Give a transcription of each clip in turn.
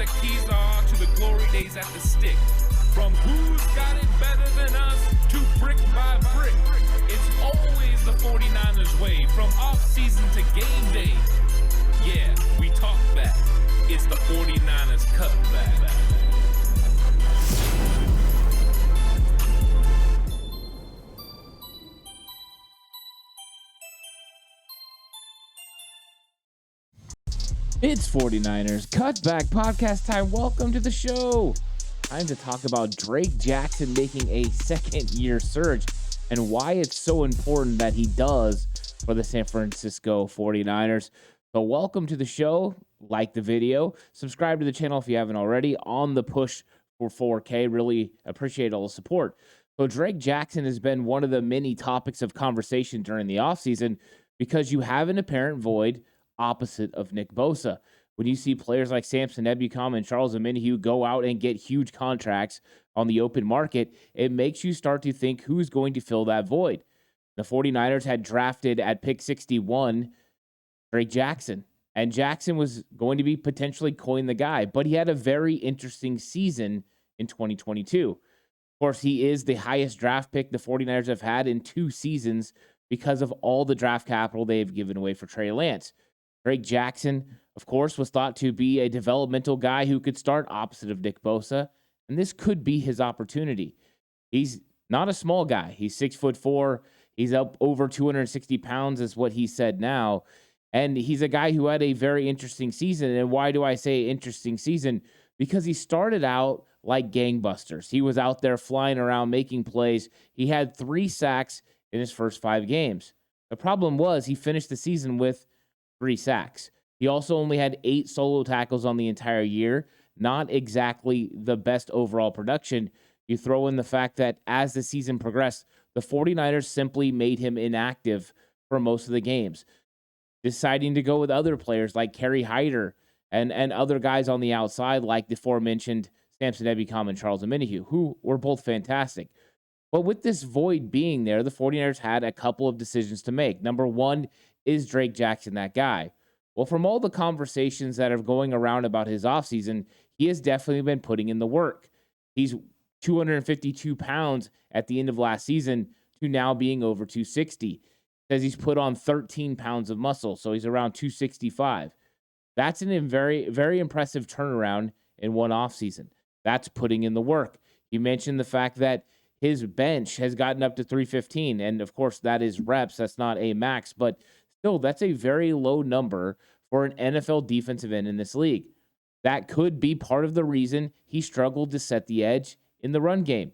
the keys are to the glory days at the stick. From who's got it better than us to brick by brick. It's always the 49ers way, from off-season to game day. Yeah, we talk back. It's the 49ers Cutback. It's 49ers Cutback Podcast time. Welcome to the show. Time to talk about Drake Jackson making a second-year surge and why it's so important that he does for the San Francisco 49ers. So welcome to the show. Like the video. Subscribe to the channel if you haven't already. On the push for 4K. Really appreciate all the support. So Drake Jackson has been one of the many topics of conversation during the offseason because you have an apparent void opposite of Nick Bosa. When you see players like Samson Ebukam and Charles Omenihu go out and get huge contracts on the open market, it makes you start to think who's going to fill that void. The 49ers had drafted at pick 61 Drake Jackson, and Jackson was going to be potentially coin the guy, but he had a very interesting season in 2022. Of course, he is the highest draft pick the 49ers have had in 2 seasons because of all the draft capital they have given away for Trey Lance. Drake Jackson, of course, was thought to be a developmental guy who could start opposite of Nick Bosa, and this could be his opportunity. He's not a small guy. He's 6'4". He's up over 260 pounds is what he said now, and he's a guy who had a very interesting season. And why do I say interesting season? Because he started out like gangbusters. He was out there flying around, making plays. He had 3 sacks in his first 5 games. The problem was he finished the season with 3 sacks. He also only had 8 solo tackles on the entire year. Not exactly the best overall production. You throw in the fact that as the season progressed, the 49ers simply made him inactive for most of the games, deciding to go with other players like Kerry Hyder and other guys on the outside like the aforementioned Samson Ebukam and Charles Omenihu, who were both fantastic. But with this void being there, the 49ers had a couple of decisions to make. Number one, is Drake Jackson that guy? Well, from all the conversations that are going around about his offseason, he has definitely been putting in the work. He's 252 pounds at the end of last season to now being over 260. Says he's put on 13 pounds of muscle, so he's around 265. That's a very, very impressive turnaround in one offseason. That's putting in the work. You mentioned the fact that his bench has gotten up to 315, and of course that is reps. That's not a max, but still, that's a very low number for an NFL defensive end in this league. That could be part of the reason he struggled to set the edge in the run game.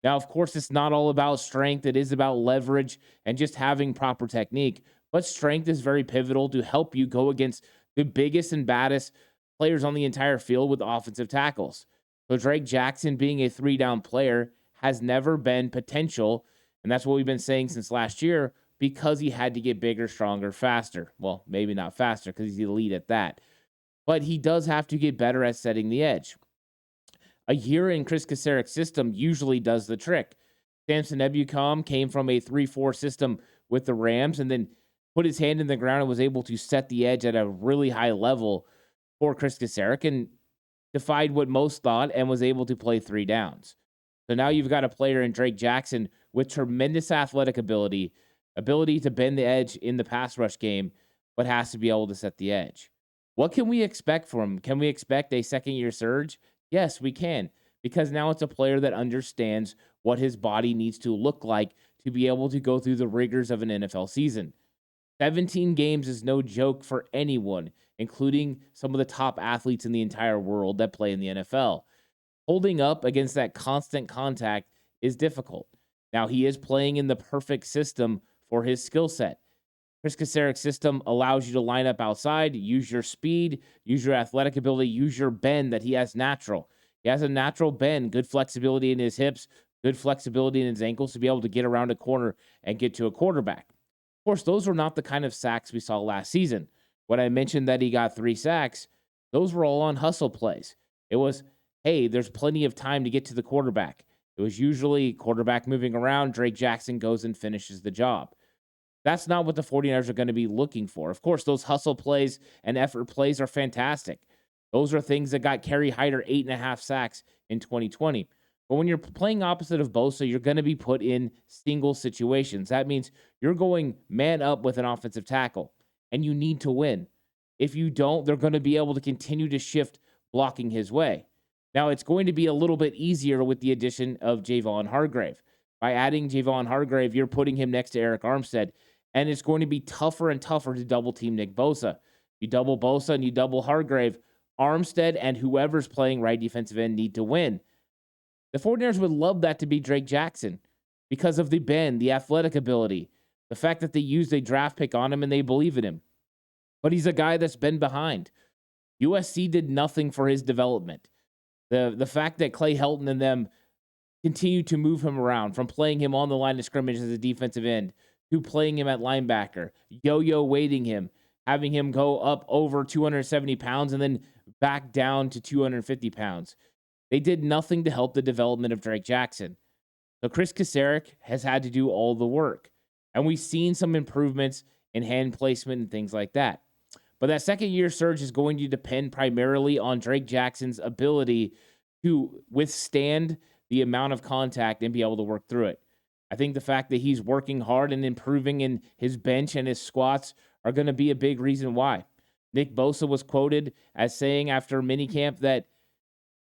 Now, of course, it's not all about strength. It is about leverage and just having proper technique. But strength is very pivotal to help you go against the biggest and baddest players on the entire field with offensive tackles. So Drake Jackson being a 3-down player has never been potential, and that's what we've been saying since last year, because he had to get bigger, stronger, faster. Well, maybe not faster because he's elite at that. But he does have to get better at setting the edge. A year in Chris Kaceric's system usually does the trick. Samson Ebukam came from a 3-4 system with the Rams and then put his hand in the ground and was able to set the edge at a really high level for Chris Kaceric and defied what most thought and was able to play 3 downs. So now you've got a player in Drake Jackson with tremendous athletic ability to bend the edge in the pass rush game, but has to be able to set the edge. What can we expect from him? Can we expect a second-year surge? Yes, we can, because now it's a player that understands what his body needs to look like to be able to go through the rigors of an NFL season. 17 games is no joke for anyone, including some of the top athletes in the entire world that play in the NFL. Holding up against that constant contact is difficult. Now, he is playing in the perfect system for his skill set. Chris Kaceric's system allows you to line up outside, use your speed, use your athletic ability, use your bend that he has natural. He has a natural bend, good flexibility in his hips, good flexibility in his ankles to be able to get around a corner and get to a quarterback. Of course, those were not the kind of sacks we saw last season. When I mentioned that he got 3 sacks, those were all on hustle plays. It was, hey, there's plenty of time to get to the quarterback. It was usually quarterback moving around, Drake Jackson goes and finishes the job. That's not what the 49ers are going to be looking for. Of course, those hustle plays and effort plays are fantastic. Those are things that got Kerry Hyder 8.5 sacks in 2020. But when you're playing opposite of Bosa, you're going to be put in single situations. That means you're going man up with an offensive tackle, and you need to win. If you don't, they're going to be able to continue to shift blocking his way. Now, it's going to be a little bit easier with the addition of Javon Hargrave. By adding Javon Hargrave, you're putting him next to Eric Armstead, and it's going to be tougher and tougher to double team Nick Bosa. You double Bosa and you double Hargrave, Armstead and whoever's playing right defensive end need to win. The 49ers would love that to be Drake Jackson because of the bend, the athletic ability, the fact that they used a draft pick on him and they believe in him. But he's a guy that's been behind. USC did nothing for his development. The fact that Clay Helton and them continued to move him around from playing him on the line of scrimmage as a defensive end to playing him at linebacker, yo-yo weighting him, having him go up over 270 pounds and then back down to 250 pounds. They did nothing to help the development of Drake Jackson. So Chris Kasarik has had to do all the work. And we've seen some improvements in hand placement and things like that. But that second-year surge is going to depend primarily on Drake Jackson's ability to withstand the amount of contact and be able to work through it. I think the fact that he's working hard and improving in his bench and his squats are going to be a big reason why. Nick Bosa was quoted as saying after minicamp that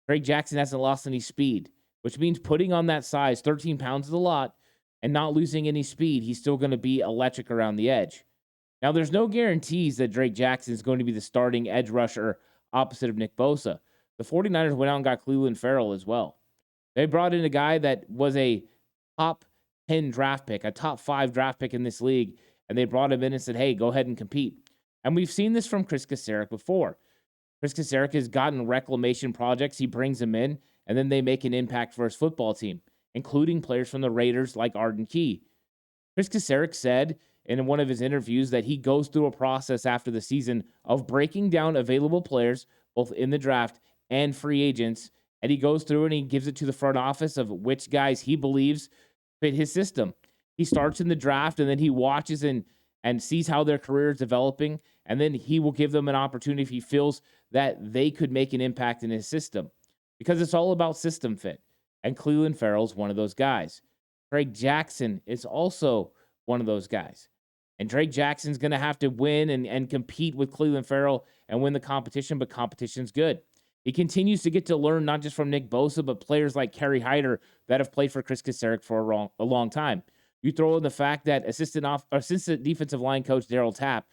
Drake Jackson hasn't lost any speed, which means putting on that size, 13 pounds is a lot, and not losing any speed, he's still going to be electric around the edge. Now, there's no guarantees that Drake Jackson is going to be the starting edge rusher opposite of Nick Bosa. The 49ers went out and got Clelin Ferrell as well. They brought in a guy that was a top 10 draft pick, a top 5 draft pick in this league, and they brought him in and said, hey, go ahead and compete. And we've seen this from Chris Kasarik before. Chris Kasarik has gotten reclamation projects. He brings them in, and then they make an impact for his football team, including players from the Raiders like Arden Key. Chris Kasarik said in one of his interviews that he goes through a process after the season of breaking down available players, both in the draft and free agents, and he goes through and he gives it to the front office of which guys he believes fit his system. He starts in the draft, and then he watches and sees how their career is developing, and then he will give them an opportunity if he feels that they could make an impact in his system, because it's all about system fit. And Clelin Ferrell's one of those guys. Drake Jackson is also one of those guys. And Drake Jackson's going to have to win and compete with Clelin Ferrell and win the competition, but competition's good. He continues to get to learn not just from Nick Bosa, but players like Kerry Hyder that have played for Chris Kasarik for a long time. You throw in the fact that assistant defensive line coach Darryl Tapp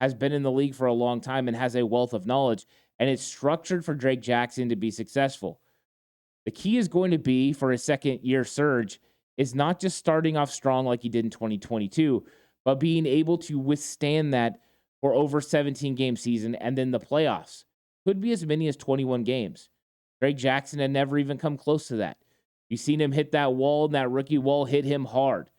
has been in the league for a long time and has a wealth of knowledge, and it's structured for Drake Jackson to be successful. The key is going to be for his second-year surge is not just starting off strong like he did in 2022, but being able to withstand that for over 17-game season and then the playoffs. Could be as many as 21 games. Drake Jackson had never even come close to that. You've seen him hit that wall, and that rookie wall hit him hard.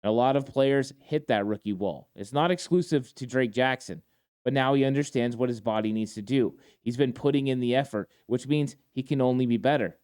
And a lot of players hit that rookie wall. It's not exclusive to Drake Jackson, but now he understands what his body needs to do. He's been putting in the effort, which means he can only be better.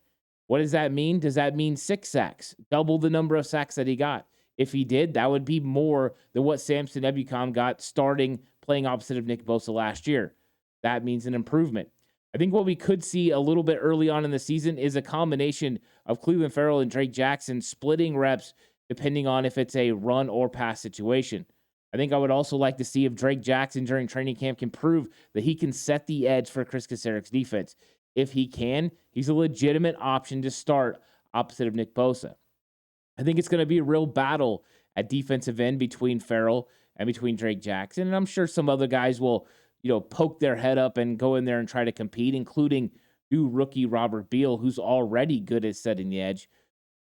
What does that mean? Does that mean 6 sacks? Double the number of sacks that he got. If he did, that would be more than what Samson Ebukam got starting playing opposite of Nick Bosa last year. That means an improvement. I think what we could see a little bit early on in the season is a combination of Clelin Ferrell and Drake Jackson splitting reps depending on if it's a run or pass situation. I think I would also like to see if Drake Jackson during training camp can prove that he can set the edge for Chris Kasarik's defense. If he can, he's a legitimate option to start opposite of Nick Bosa. I think it's going to be a real battle at defensive end between Ferrell and between Drake Jackson. And I'm sure some other guys will, poke their head up and go in there and try to compete, including new rookie Robert Beal, who's already good at setting the edge.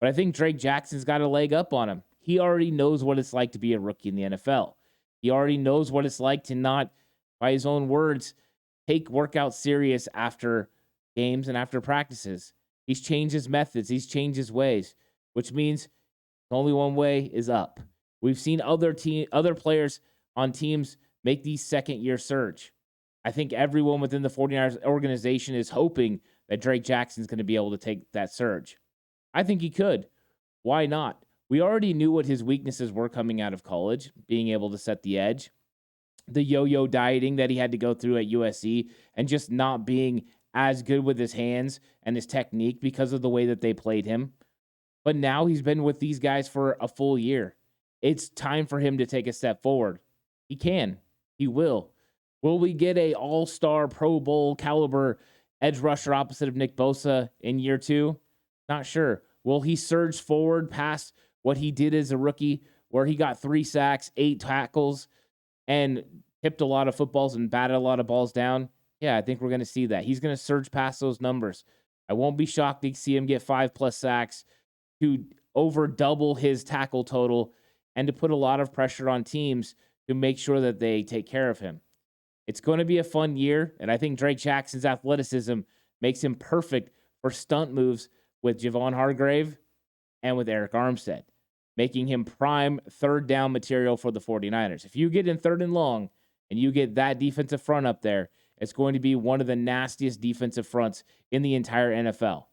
But I think Drake Jackson's got a leg up on him. He already knows what it's like to be a rookie in the NFL. He already knows what it's like to not, by his own words, take workouts serious after games and after practices. He's changed his methods. He's changed his ways, which means only one way is up. We've seen other players on teams make these second-year surge. I think everyone within the 49ers organization is hoping that Drake Jackson's going to be able to take that surge. I think he could. Why not? We already knew what his weaknesses were coming out of college, being able to set the edge, the yo-yo dieting that he had to go through at USC, and just not being as good with his hands and his technique because of the way that they played him. But now he's been with these guys for a full year. It's time for him to take a step forward. He can. He will. Will we get a all-star Pro Bowl caliber edge rusher opposite of Nick Bosa in year 2? Not sure. Will he surge forward past what he did as a rookie, where he got 3 sacks, 8 tackles, and tipped a lot of footballs and batted a lot of balls down? Yeah, I think we're going to see that. He's going to surge past those numbers. I won't be shocked to see him get 5+ sacks, to over double his tackle total, and to put a lot of pressure on teams to make sure that they take care of him. It's going to be a fun year, and I think Drake Jackson's athleticism makes him perfect for stunt moves with Javon Hargrave and with Eric Armstead, making him prime third down material for the 49ers. If you get in 3rd and long and you get that defensive front up there, it's going to be one of the nastiest defensive fronts in the entire NFL.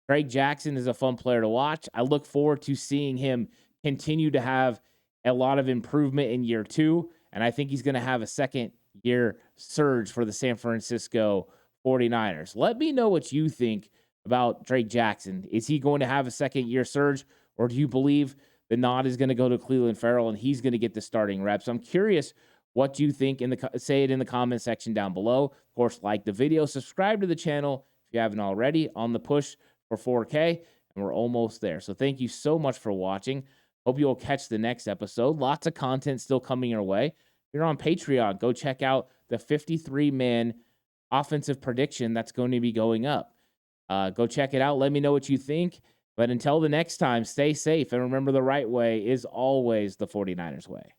Drake Jackson is a fun player to watch. I look forward to seeing him continue to have a lot of improvement in year 2, and I think he's going to have a second-year surge for the San Francisco 49ers. Let me know what you think about Drake Jackson. Is he going to have a second-year surge, or do you believe the nod is going to go to Clelin Ferrell and he's going to get the starting reps? I'm curious what you think. Say it in the comment section down below. Of course, like the video, subscribe to the channel if you haven't already, on the push for 4K, and we're almost there. So thank you so much for watching. Hope you'll catch the next episode. Lots of content still coming your way. If you're on Patreon, go check out the 53-man offensive prediction that's going to be going up. Go check it out. Let me know what you think. But until the next time, stay safe, and remember, the right way is always the 49ers way.